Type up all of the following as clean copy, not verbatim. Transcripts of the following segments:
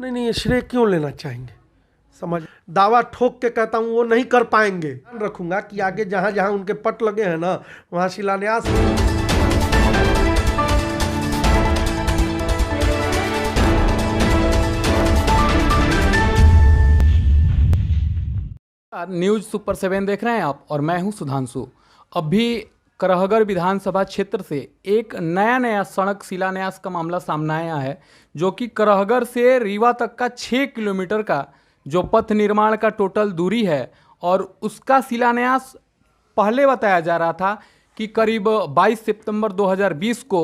नहीं नहीं, ये श्रेय क्यों लेना चाहेंगे? समझ दावा ठोक के कहता हूँ वो नहीं कर पाएंगे। ध्यान रखूंगा कि आगे जहां जहां उनके पट लगे हैं ना, वहां शिलान्यास। न्यूज सुपर 7 देख रहे हैं आप और मैं हूं सुधांशु। अभी करहगर विधानसभा क्षेत्र से एक नया सड़क शिलान्यास का मामला सामने आया है, जो कि करहगर से रीवा तक का 6 किलोमीटर का जो पथ निर्माण का टोटल दूरी है, और उसका शिलान्यास पहले बताया जा रहा था कि करीब 22 सितंबर 2020 को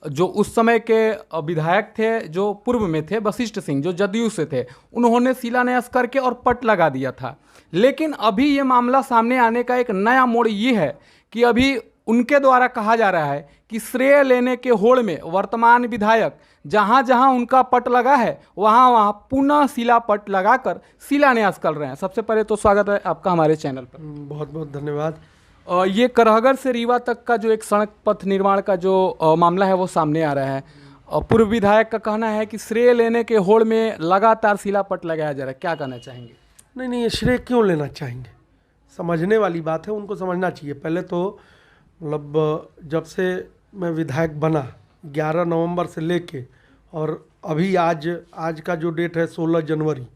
जो उस समय के विधायक थे, जो पूर्व में थे वशिष्ठ सिंह, जो जदयू से थे, उन्होंने शिलान्यास करके और पट लगा दिया था। लेकिन अभी ये मामला सामने आने का एक नया मोड़ ये है कि अभी उनके द्वारा कहा जा रहा है कि श्रेय लेने के होड़ में वर्तमान विधायक जहां जहां उनका पट लगा है वहां वहां पुनः शिला पट लगाकर शिलान्यास कर रहे हैं। सबसे पहले तो स्वागत है आपका हमारे चैनल पर। बहुत बहुत धन्यवाद। ये करहगर से रीवा तक का जो एक सड़क पथ निर्माण का जो मामला है वो सामने आ रहा है। पूर्व विधायक का कहना है कि श्रेय लेने के होड़ में लगातार शिला पट लगाया जा रहा है, क्या कहना चाहेंगे? नहीं नहीं, ये श्रेय क्यों लेना चाहेंगे? समझने वाली बात है, उनको समझना चाहिए। पहले तो मतलब जब से मैं विधायक बना 11 नवंबर से लेके और अभी आज का जो डेट है 16 जनवरी,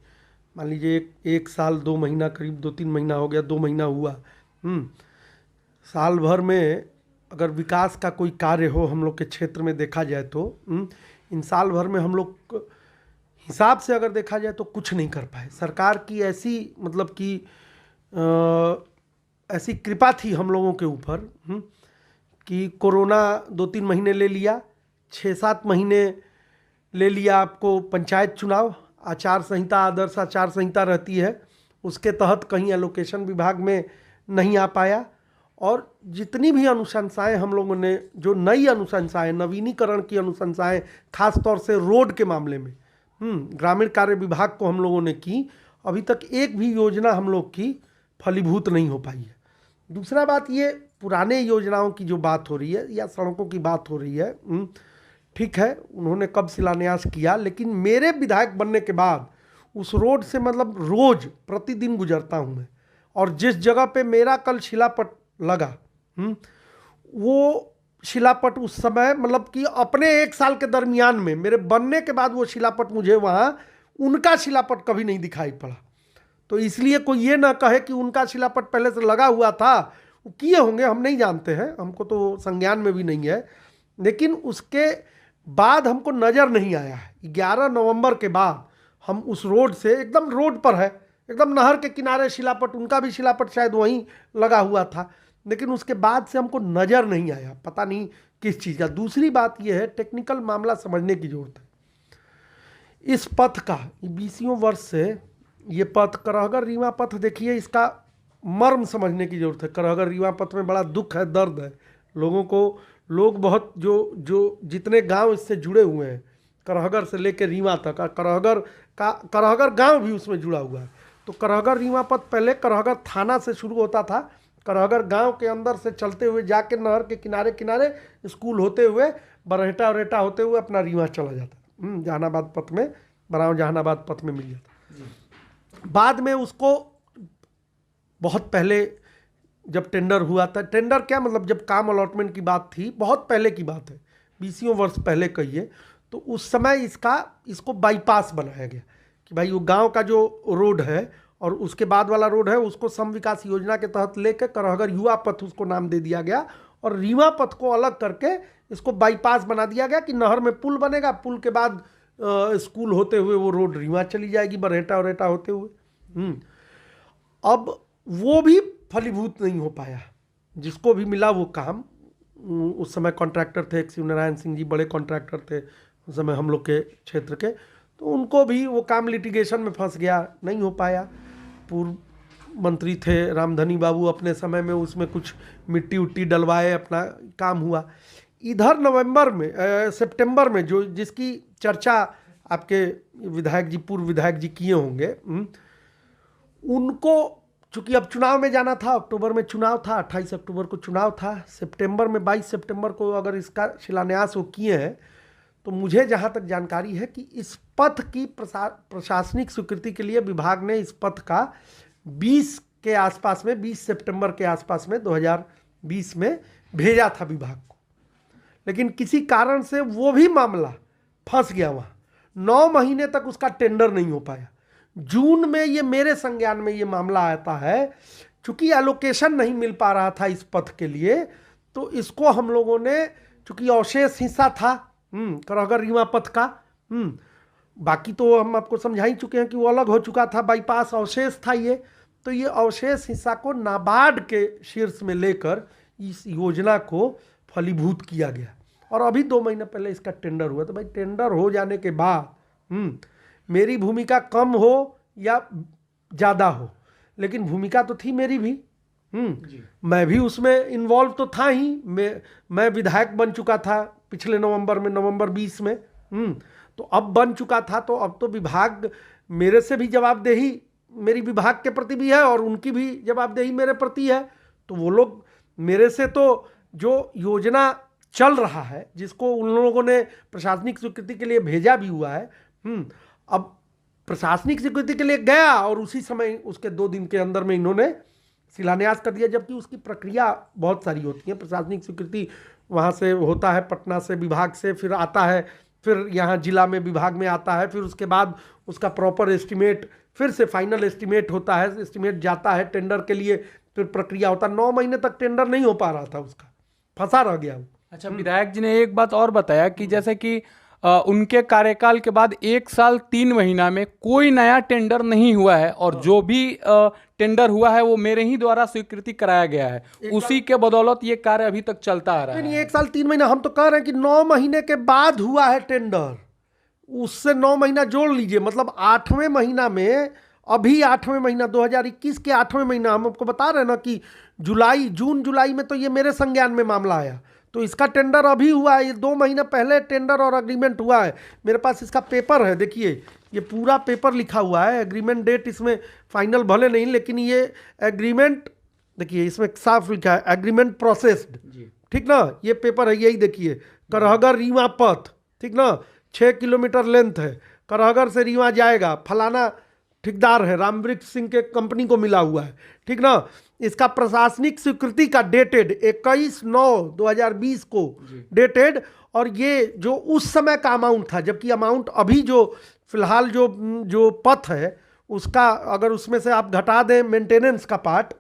मान लीजिए एक साल 2 महीना, करीब 2-3 महीना हो गया, 2 महीना हुआ। साल भर में अगर विकास का कोई कार्य हो हम लोग के क्षेत्र में देखा जाए तो इन साल भर में हम लोग हिसाब से अगर देखा जाए तो कुछ नहीं कर पाए। सरकार की ऐसी मतलब कि ऐसी कृपा थी हम लोगों के ऊपर कि कोरोना 2-3 महीने ले लिया, 6-7 महीने ले लिया आपको पंचायत चुनाव, आचार संहिता, आदर्श आचार संहिता रहती है, उसके तहत कहीं एलोकेशन विभाग में नहीं आ पाया। और जितनी भी अनुशंसाएं हम लोगों ने, जो नई अनुशंसाएं, नवीनीकरण की अनुशंसाएं, खास तौर से रोड के मामले में ग्रामीण कार्य विभाग को हम लोगों ने की, अभी तक एक भी योजना हम लोग की फलीभूत नहीं हो पाई है। दूसरा बात, ये पुराने योजनाओं की जो बात हो रही है या सड़कों की बात हो रही है, ठीक है उन्होंने कब शिलान्यास किया, लेकिन मेरे विधायक बनने के बाद उस रोड से मतलब रोज प्रतिदिन गुजरता हूँ मैं, और जिस जगह पे मेरा कल शिलापट लगा वो शिलापट उस समय मतलब कि अपने 1 साल के दरमियान में, मेरे बनने के बाद वो शिलापट मुझे वहाँ उनका शिलापट कभी नहीं दिखाई पड़ा। तो इसलिए कोई ये ना कहे कि उनका शिलापट पहले से लगा हुआ था, वो किए होंगे, हम नहीं जानते हैं, हमको तो संज्ञान में भी नहीं है। लेकिन उसके बाद हमको नज़र नहीं आया है। 11 नवंबर के बाद हम उस रोड से, एकदम रोड पर है, एकदम नहर के किनारे शिलापट, उनका भी शिलापट शायद वहीं लगा हुआ था, लेकिन उसके बाद से हमको नज़र नहीं आया, पता नहीं किस चीज़ का। दूसरी बात यह है, टेक्निकल मामला समझने की ज़रूरत है। इस पथ का 20 वर्ष से ये पथ करहगर रीवा पथ, देखिए इसका मर्म समझने की ज़रूरत है। करहगर रीवा पथ में बड़ा दुख है, दर्द है लोगों को। लोग बहुत जो जितने गांव इससे जुड़े हुए हैं, करहगर से लेकर रीवा तक, करहगर गांव भी उसमें जुड़ा हुआ है। तो करहगर रीवा पथ पहले करहगर थाना से शुरू होता था, करहगर गांव के अंदर से चलते हुए जाके नहर के किनारे किनारे स्कूल होते हुए बरहेटा वरहेटा होते हुए अपना रीवा चला जाता, जहानाबाद पथ में, बराव जहानाबाद पथ में मिल जाता। बाद में उसको बहुत पहले जब टेंडर हुआ था, टेंडर क्या मतलब जब काम अलॉटमेंट की बात थी, बहुत पहले की बात है, 20 वर्ष पहले कहिए, तो उस समय इसको बाईपास बनाया गया कि भाई वो गांव का जो रोड है और उसके बाद वाला रोड है उसको सम विकास योजना के तहत लेकर करहगर युवा पथ उसको नाम दे दिया गया, और रीवा पथ को अलग करके इसको बाईपास बना दिया गया कि नहर में पुल बनेगा, पुल के बाद स्कूल होते हुए वो रोड रीवा चली जाएगी, बरहेटा वरहेटा होते हुए। अब वो भी फलीभूत नहीं हो पाया। जिसको भी मिला वो काम, उस समय कॉन्ट्रैक्टर थे एक शिवनारायण सिंह जी, बड़े कॉन्ट्रैक्टर थे उस समय हम लोग के क्षेत्र के, तो उनको भी वो काम लिटिगेशन में फंस गया, नहीं हो पाया। पूर्व मंत्री थे रामधनी बाबू, अपने समय में उसमें कुछ मिट्टी उट्टी डलवाए, अपना काम हुआ। इधर नवंबर में सितंबर में जो जिसकी चर्चा आपके विधायक जी, पूर्व विधायक जी किए होंगे, उनको चूँकि अब चुनाव में जाना था, अक्टूबर में चुनाव था, 28 अक्टूबर को चुनाव था, सितंबर में 22 सितंबर को अगर इसका शिलान्यास वो किए हैं तो मुझे जहाँ तक जानकारी है कि इस पथ की प्रशासनिक स्वीकृति के लिए विभाग ने इस पथ का 20 के आसपास में, 20 सितंबर के आसपास में 2020 में भेजा था विभाग को, लेकिन किसी कारण से वो भी मामला फंस गया वहाँ। 9 महीने तक उसका टेंडर नहीं हो पाया। जून में ये मेरे संज्ञान में ये मामला आता है, चूंकि एलोकेशन नहीं मिल पा रहा था इस पथ के लिए, तो इसको हम लोगों ने, चूंकि अवशेष हिस्सा था करहगर रीवा पथ का, बाकी तो हम आपको समझा ही चुके हैं कि वो अलग हो चुका था, बाईपास अवशेष था ये, तो ये अवशेष हिस्सा को नाबार्ड के शीर्ष में लेकर इस योजना को फलीभूत किया गया। और अभी 2 महीने पहले इसका टेंडर हुआ। तो भाई टेंडर हो जाने के बाद मेरी भूमिका कम हो या ज़्यादा हो, लेकिन भूमिका तो थी मेरी भी। मैं भी उसमें इन्वॉल्व तो था ही। मैं विधायक बन चुका था पिछले नवंबर में, नवंबर 20 में। तो अब बन चुका था, तो अब तो विभाग मेरे से भी जवाबदेही मेरी विभाग के प्रति भी है और उनकी भी जवाबदेही मेरे प्रति है। तो वो लोग मेरे से, तो जो योजना चल रहा है, जिसको उन लोगों ने प्रशासनिक स्वीकृति के लिए भेजा भी हुआ है, अब प्रशासनिक स्वीकृति के लिए गया और उसी समय उसके 2 दिन के अंदर में इन्होंने शिलान्यास कर दिया, जबकि उसकी प्रक्रिया बहुत सारी होती है। प्रशासनिक स्वीकृति वहाँ से होता है, पटना से विभाग से, फिर आता है, फिर यहाँ जिला में विभाग में आता है, फिर उसके बाद उसका प्रॉपर एस्टिमेट, फिर से फाइनल एस्टिमेट होता है, एस्टिमेट जाता है टेंडर के लिए, फिर प्रक्रिया होता है। 9 महीने तक टेंडर नहीं हो पा रहा था, उसका फंसा रह गया वो। अच्छा, विधायक जी ने एक बात और बताया कि जैसे कि उनके कार्यकाल के बाद 1 साल 3 महीना में कोई नया टेंडर नहीं हुआ है, और जो भी टेंडर हुआ है वो मेरे ही द्वारा स्वीकृति कराया गया है, उसी के बदौलत ये कार्य अभी तक चलता आ रहा है। 1 साल 3 महीना, हम तो कह रहे हैं कि 9 महीने के बाद हुआ है टेंडर, उससे 9 महीना जोड़ लीजिए, मतलब 8वें महीना में, अभी 8वें महीना 2021 के 8वें महीना, हम आपको बता रहे हैं ना कि जून जुलाई में तो ये मेरे संज्ञान में मामला आया, तो इसका टेंडर अभी हुआ है। ये 2 महीना पहले टेंडर और एग्रीमेंट हुआ है। मेरे पास इसका पेपर है, देखिए ये पूरा पेपर लिखा हुआ है। एग्रीमेंट डेट इसमें फाइनल भले नहीं, लेकिन ये एग्रीमेंट देखिए इसमें साफ लिखा है, एग्रीमेंट प्रोसेस्ड, ठीक ना। ये पेपर है, यही देखिए, करहगर रीवा पथ, ठीक ना, 6 किलोमीटर लेंथ है, करहगर से रीवा जाएगा, फलाना ठेकेदार है, रामवृक्ष सिंह के कंपनी को मिला हुआ है, ठीक ना। इसका प्रशासनिक स्वीकृति का डेटेड 21/9/2020 को डेटेड, और ये जो उस समय का अमाउंट था, जबकि अमाउंट अभी जो फिलहाल जो पथ है उसका, अगर उसमें से आप घटा दें मेंटेनेंस का पार्ट,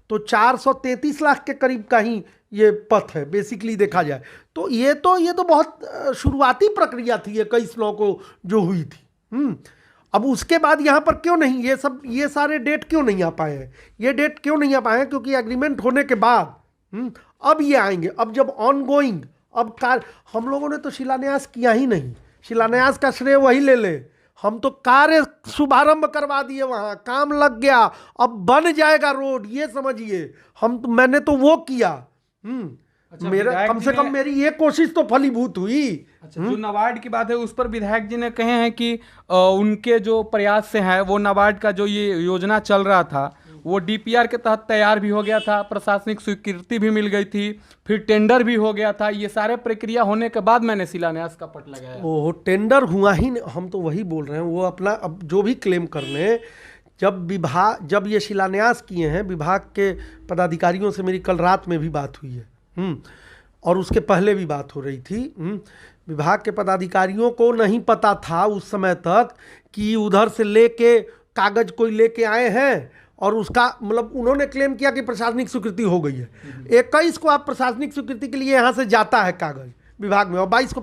तो 433 लाख के करीब का ही ये पथ है बेसिकली देखा जाए। तो ये तो बहुत शुरुआती प्रक्रिया थी 21/9 को जो हुई थी। अब उसके बाद यहाँ पर क्यों नहीं, ये सारे डेट क्यों नहीं आ पाए हैं? ये डेट क्यों नहीं आ पाए हैं? क्योंकि एग्रीमेंट होने के बाद अब ये आएंगे। अब जब ऑनगोइंग, अब हम लोगों ने तो शिलान्यास किया ही नहीं, शिलान्यास का श्रेय वही ले ले, हम तो कार्य शुभारंभ करवा दिए, वहाँ काम लग गया, अब बन जाएगा रोड, ये समझिए। मैंने तो वो किया। अच्छा, मेरा कम से कम मेरी ये कोशिश तो फलीभूत हुई। अच्छा, जो नाबार्ड की बात है उस पर विधायक जी ने कहे हैं कि उनके जो प्रयास से है, वो नाबार्ड का जो ये योजना चल रहा था वो डीपीआर के तहत तैयार भी हो गया था, प्रशासनिक स्वीकृति भी मिल गई थी, फिर टेंडर भी हो गया था। ये सारे प्रक्रिया होने के बाद मैंने शिलान्यास का पट लगाया। वो टेंडर हुआ ही नहीं, हम तो वही बोल रहे हैं। वो अपना अब जो भी क्लेम कर लें, जब ये शिलान्यास किए हैं, विभाग के पदाधिकारियों से मेरी कल रात में भी बात हुई है, और उसके पहले भी बात हो रही थी। विभाग के पदाधिकारियों को नहीं पता था उस समय तक कि उधर से लेके कागज कोई लेके आए हैं, और उसका मतलब उन्होंने क्लेम किया कि प्रशासनिक स्वीकृति हो गई है। 21 को आप प्रशासनिक स्वीकृति के लिए यहाँ से जाता है कागज विभाग में, और 22 को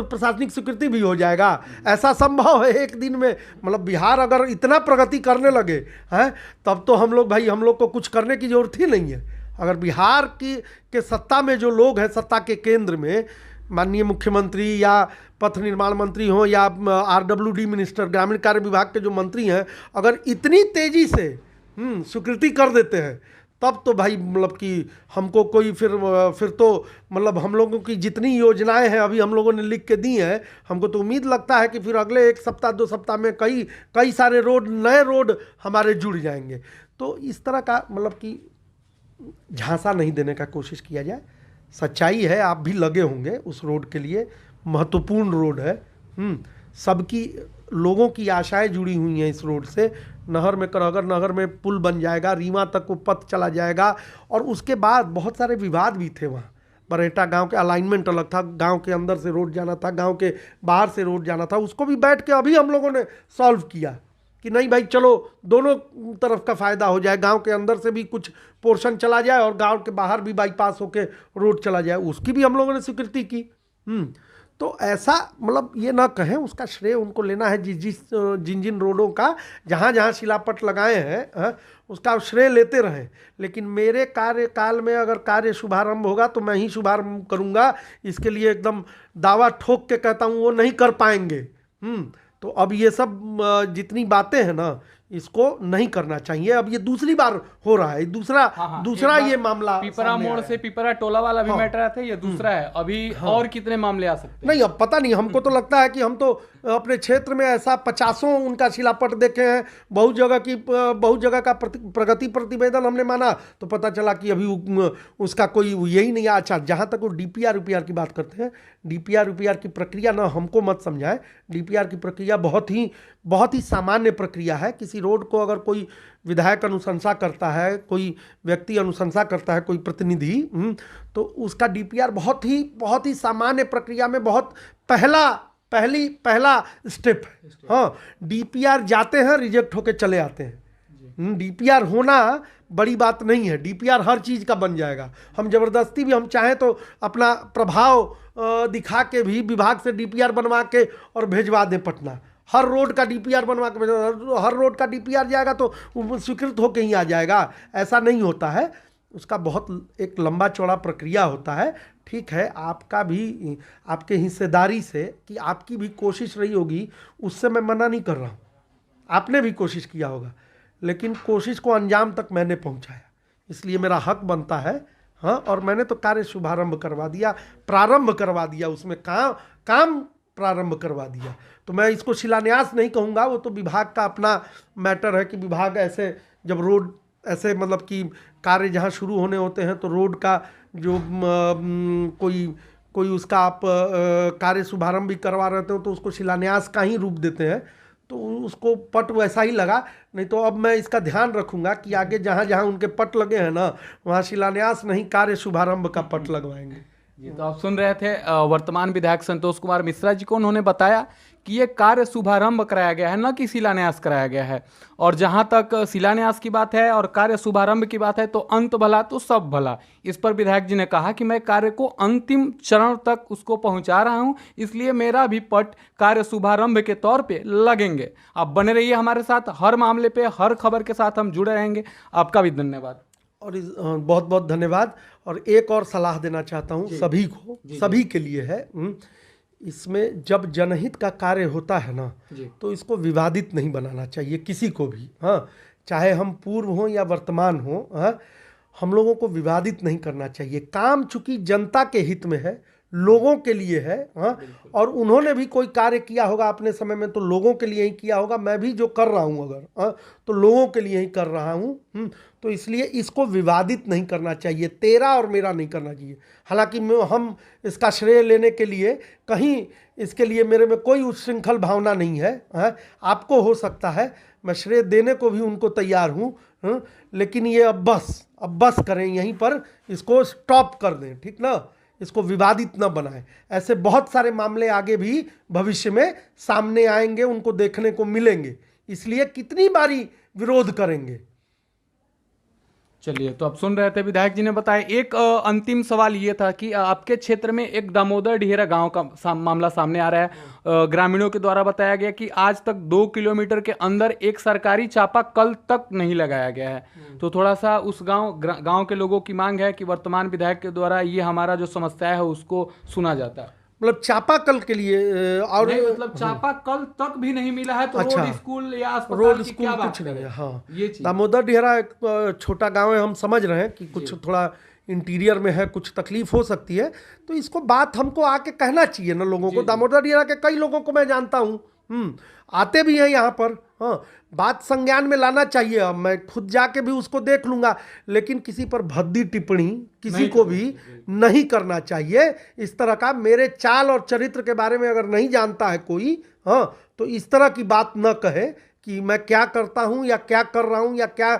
प्रशासनिक स्वीकृति भी हो जाएगा। ऐसा संभव है एक दिन में? मतलब बिहार अगर इतना प्रगति करने लगे हैं, तब तो हम लोग को कुछ करने की जरूरत ही नहीं है। अगर बिहार के सत्ता में जो लोग हैं, सत्ता के केंद्र में, माननीय मुख्यमंत्री या पथ निर्माण मंत्री हो या RWD मिनिस्टर, ग्रामीण कार्य विभाग के जो मंत्री हैं, अगर इतनी तेजी से स्वीकृति कर देते हैं, तब तो भाई मतलब कि हमको कोई फिर तो मतलब हम लोगों की जितनी योजनाएं हैं अभी हम लोगों ने लिख के दी हैं, हमको तो उम्मीद लगता है कि फिर अगले 1 सप्ताह 2 सप्ताह में कई सारे नए रोड हमारे जुड़ जाएंगे। तो इस तरह का मतलब कि झांसा नहीं देने का कोशिश किया जाए। सच्चाई है, आप भी लगे होंगे उस रोड के लिए, महत्वपूर्ण रोड है। सबकी लोगों की आशाएं जुड़ी हुई हैं इस रोड से। नहर में, करहगर नहर में पुल बन जाएगा, रीवा तक वो पथ चला जाएगा। और उसके बाद बहुत सारे विवाद भी थे वहाँ। बरेटा गांव के अलाइनमेंट अलग था, गांव के अंदर से रोड जाना था, गांव के बाहर से रोड जाना था। उसको भी बैठ के अभी हम लोगों ने सॉल्व किया कि नहीं भाई चलो दोनों तरफ का फ़ायदा हो जाए, गांव के अंदर से भी कुछ पोर्शन चला जाए और गांव के बाहर भी बाईपास होके रोड चला जाए। उसकी भी हम लोगों ने स्वीकृति की। तो ऐसा मतलब ये ना कहें, उसका श्रेय उनको लेना है जिन जिन रोडों का जहाँ जहाँ शिलापट लगाए हैं, उसका श्रेय लेते रहें। लेकिन मेरे कार्यकाल में अगर कार्य शुभारंभ होगा तो मैं ही शुभारंभ करूँगा। इसके लिए एकदम दावा ठोक के कहता हूँ वो नहीं कर पाएंगे। तो अब ये सब जितनी बातें हैं ना, इसको नहीं करना चाहिए। अब ये दूसरी बार हो रहा है, दूसरा ये मामला पिपरा मोड़ से पिपरा टोला वाला भी मैटर था, ये दूसरा है। अभी और कितने मामले आ सकते हैं? नहीं, अब पता नहीं, हमको तो लगता है कि हम तो अपने क्षेत्र में ऐसा 50 उनका शिलापट देखे हैं। बहुत जगह का प्रगति प्रतिवेदन हमने माना तो पता चला कि अभी उसका कोई यही नहीं है। अच्छा, जहाँ तक वो डीपीआर यूपीआर की बात करते हैं, डीपीआर यूपीआर की प्रक्रिया ना हमको मत समझाएं। डीपीआर की प्रक्रिया बहुत ही सामान्य प्रक्रिया है। किसी रोड को अगर कोई विधायक अनुशंसा करता है, कोई व्यक्ति अनुशंसा करता है, कोई प्रतिनिधि, तो उसका डीपीआर बहुत ही सामान्य प्रक्रिया में बहुत पहला स्टेप है। हाँ, डीपीआर जाते हैं, रिजेक्ट होके चले आते हैं। डीपीआर होना बड़ी बात नहीं है। डीपीआर हर चीज़ का बन जाएगा। हम जबरदस्ती भी हम चाहें तो अपना प्रभाव दिखा के भी विभाग से डीपीआर बनवा के और भेजवा दें पटना। हर रोड का डीपीआर बनवा के हर रोड का डीपीआर जाएगा तो स्वीकृत होके ही आ जाएगा, ऐसा नहीं होता है। उसका बहुत एक लंबा चौड़ा प्रक्रिया होता है। ठीक है, आपका भी, आपके हिस्सेदारी से कि आपकी भी कोशिश रही होगी, उससे मैं मना नहीं कर रहा हूँ। आपने भी कोशिश किया होगा, लेकिन कोशिश को अंजाम तक मैंने पहुँचाया, इसलिए मेरा हक बनता है। हाँ, और मैंने तो कार्य शुभारंभ करवा दिया, प्रारंभ करवा दिया, उसमें काम प्रारंभ करवा दिया। तो मैं इसको शिलान्यास नहीं कहूँगा, वो तो विभाग का अपना मैटर है कि विभाग ऐसे जब रोड ऐसे मतलब कि कार्य जहाँ शुरू होने होते हैं तो रोड का जो कोई उसका आप कार्य शुभारंभ भी करवा रहे हो तो उसको शिलान्यास का ही रूप देते हैं। तो उसको पट वैसा ही लगा। नहीं तो अब मैं इसका ध्यान रखूँगा कि आगे जहाँ जहाँ उनके पट लगे हैं ना, वहाँ शिलान्यास नहीं, कार्य शुभारंभ का पट लगवाएंगे। ये तो आप सुन रहे थे वर्तमान विधायक संतोष कुमार मिश्रा जी को। उन्होंने बताया कि ये कार्य शुभारंभ कराया गया है, न कि शिलान्यास कराया गया है। और जहां तक शिलान्यास की बात है और कार्य शुभारंभ की बात है तो अंत भला तो सब भला। इस पर विधायक जी ने कहा कि मैं कार्य को अंतिम चरण तक उसको पहुंचा रहा हूं, इसलिए मेरा भी पट कार्य शुभारंभ के तौर पे लगेंगे। आप बने रहिए हमारे साथ, हर मामले पे हर खबर के साथ हम जुड़े रहेंगे। आपका भी धन्यवाद। और बहुत बहुत धन्यवाद। और एक और सलाह देना चाहता हूँ सभी को, सभी के लिए है। इसमें जब जनहित का कार्य होता है ना, तो इसको विवादित नहीं बनाना चाहिए किसी को भी। हाँ, चाहे हम पूर्व हों या वर्तमान हों, हाँ, हम लोगों को विवादित नहीं करना चाहिए। काम चूंकि जनता के हित में है, लोगों के लिए है। हाँ, और उन्होंने भी कोई कार्य किया होगा अपने समय में तो लोगों के लिए ही किया होगा। मैं भी जो कर रहा हूँ अगर, हाँ, तो लोगों के लिए ही कर रहा हूँ। तो इसलिए इसको विवादित नहीं करना चाहिए, तेरा और मेरा नहीं करना चाहिए। हालांकि हम इसका श्रेय लेने के लिए कहीं, इसके लिए मेरे में कोई उच्छृंखल भावना नहीं है। हाँ, आपको हो सकता है, मैं श्रेय देने को भी उनको तैयार हूँ। लेकिन ये अब बस करें, यहीं पर इसको स्टॉप कर दें, ठीक ना। इसको विवादित न बनाएं। ऐसे बहुत सारे मामले आगे भी भविष्य में सामने आएंगे, उनको देखने को मिलेंगे। इसलिए कितनी बारी विरोध करेंगे। चलिए, तो आप सुन रहे थे विधायक जी ने बताया। एक अंतिम सवाल ये था कि आपके क्षेत्र में एक दामोदर डिहेरा गांव का मामला सामने आ रहा है। ग्रामीणों के द्वारा बताया गया कि आज तक 2 किलोमीटर के अंदर एक सरकारी चापा कल तक नहीं लगाया गया है। तो थोड़ा सा उस गांव के लोगों की मांग है कि वर्तमान विधायक के द्वारा ये हमारा जो समस्या है उसको सुना जाता है। मतलब चापाकल के लिए और मतलब चापाकल तक भी नहीं मिला है तो अच्छा, रोड स्कूल या अस्पताल रोड की स्कूल क्या कुछ बात नहीं करें? है। हाँ, ये चीज दामोदर डिहरा एक छोटा गांव है, हम समझ रहे हैं कि कुछ थोड़ा इंटीरियर में है, कुछ तकलीफ हो सकती है। तो इसको बात हमको आके कहना चाहिए ना लोगों को। दामोदर डिहरा के कई लोगों को मैं जानता हूँ, आते भी हैं यहाँ पर। हाँ, बात संज्ञान में लाना चाहिए। अब मैं खुद जाके भी उसको देख लूंगा, लेकिन किसी पर भद्दी टिप्पणी किसी को भी नहीं करना चाहिए। इस तरह का मेरे चाल और चरित्र के बारे में अगर नहीं जानता है कोई, हाँ, तो इस तरह की बात न कहे कि मैं क्या करता हूँ या क्या कर रहा हूँ या क्या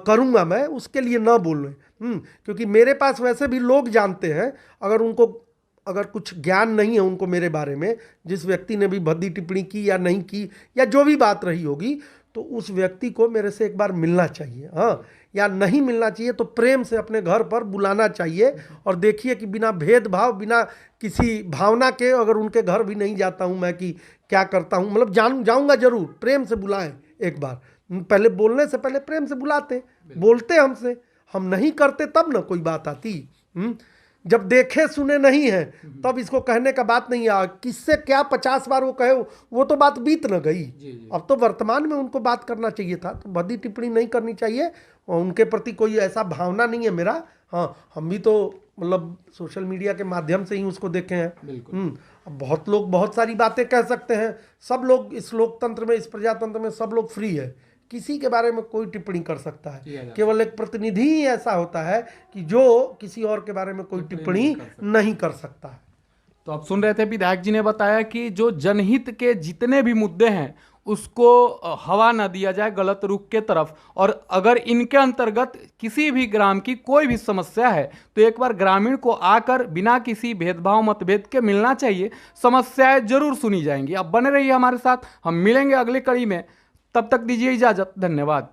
करूँगा, मैं उसके लिए न बोलें। क्योंकि मेरे पास वैसे भी लोग जानते हैं, अगर कुछ ज्ञान नहीं है उनको मेरे बारे में, जिस व्यक्ति ने भी भद्दी टिप्पणी की या नहीं की या जो भी बात रही होगी, तो उस व्यक्ति को मेरे से एक बार मिलना चाहिए। हाँ, या नहीं मिलना चाहिए तो प्रेम से अपने घर पर बुलाना चाहिए। और देखिए कि बिना भेदभाव, बिना किसी भावना के, अगर उनके घर भी नहीं जाता हूँ मैं कि क्या करता हूँ, मतलब जाऊँगा जरूर, प्रेम से बुलाएं एक बार। पहले बोलने से पहले प्रेम से बुलाते, बोलते हमसे, हम नहीं करते तब ना कोई बात आती। जब देखे सुने नहीं है तब इसको कहने का बात नहीं आ, किससे क्या 50 बार वो कहे, वो तो बात बीत न गई। अब तो वर्तमान में उनको बात करना चाहिए था, तो भद्दी टिप्पणी नहीं करनी चाहिए। और उनके प्रति कोई ऐसा भावना नहीं है मेरा। हाँ, हम भी तो मतलब सोशल मीडिया के माध्यम से ही उसको देखे हैं। अब बहुत लोग बहुत सारी बातें कह सकते हैं, सब लोग इस लोकतंत्र में, इस प्रजातंत्र में सब लोग फ्री है, किसी के बारे में कोई टिप्पणी कर सकता है। केवल एक प्रतिनिधि ही ऐसा होता है कि जो किसी और के बारे में कोई टिप्पणी नहीं कर सकता है। तो आप सुन रहे थे, विधायक जी ने बताया कि जो जनहित के जितने भी मुद्दे हैं उसको हवा न दिया जाए गलत रुख के तरफ, और अगर इनके अंतर्गत किसी भी ग्राम की कोई भी समस्या है तो एक बार ग्रामीण को आकर बिना किसी भेदभाव मतभेद के मिलना चाहिए, समस्याएं जरूर सुनी जाएंगी। अब बने रहिए हमारे साथ, हम मिलेंगे अगली कड़ी में, तब तक दीजिए इजाजत, धन्यवाद।